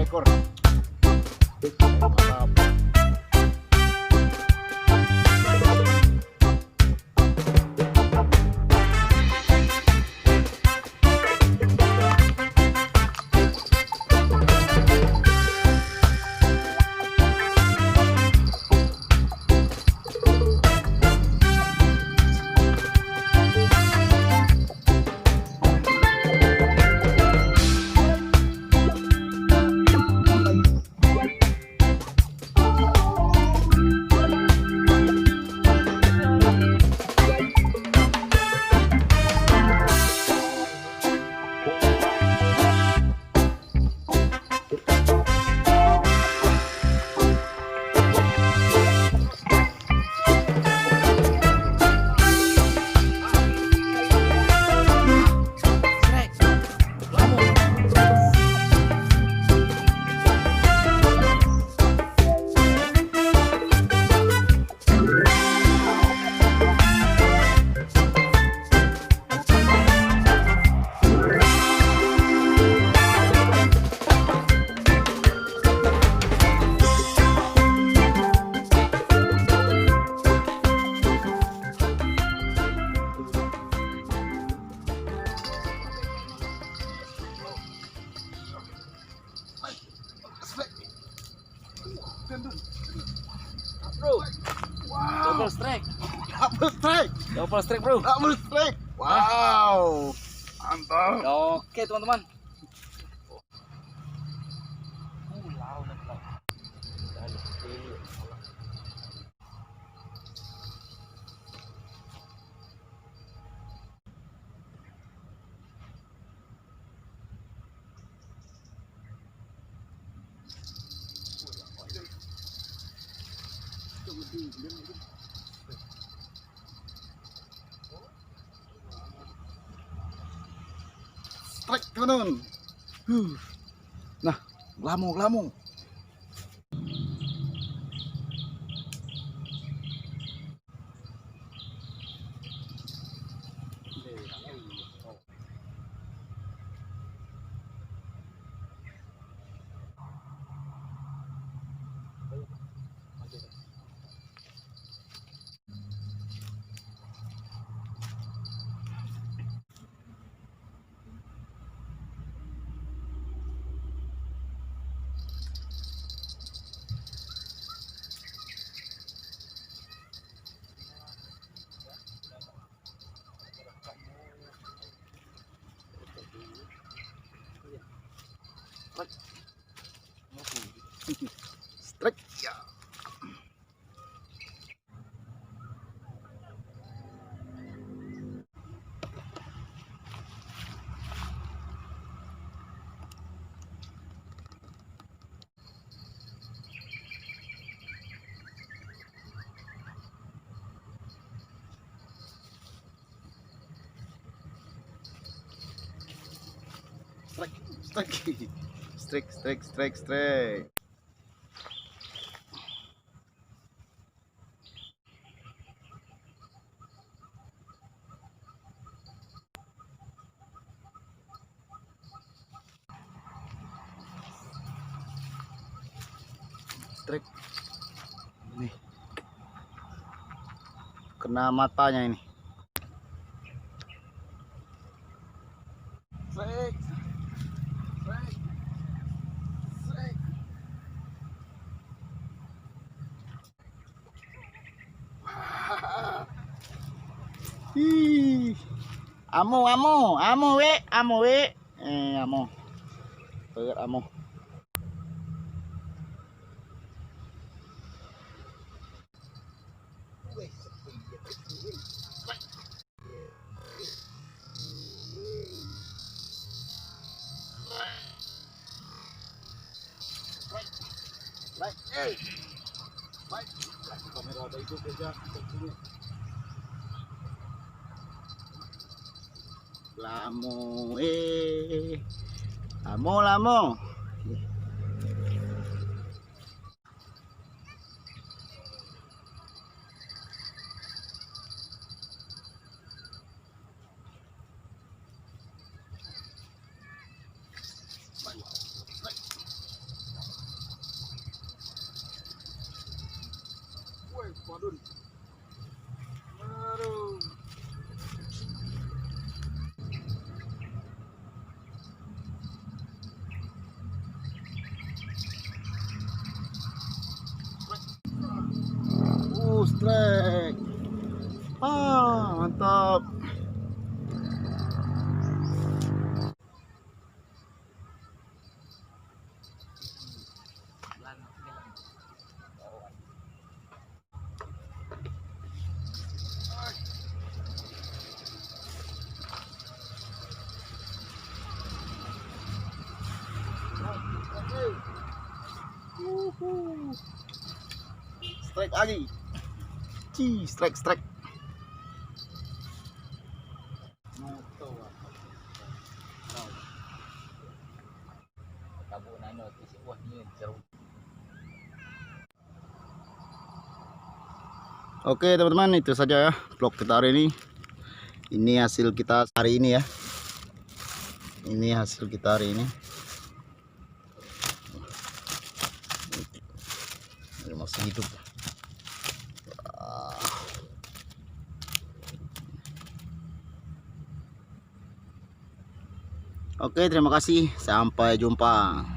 ekor. Mantap. Bro, wow. Double strike, bro. Double strike. Wow, mantap. Oke teman-teman. Strike teman-teman. Nah, gelamu. Strike ya. Strike. Strike. Nih. Kena matanya ini. Strike. Ih. Amo we. Amo. Pegat amo. Baik. Kamera ada itu kerja. Lamo. strike. Mantap. Strike lagi. Strike. Oke teman-teman, itu saja ya vlog kita hari ini. Ini hasil kita hari ini ya. Ini hasil kita hari ini. Ini masih hidup. Oke, terima kasih. Sampai jumpa.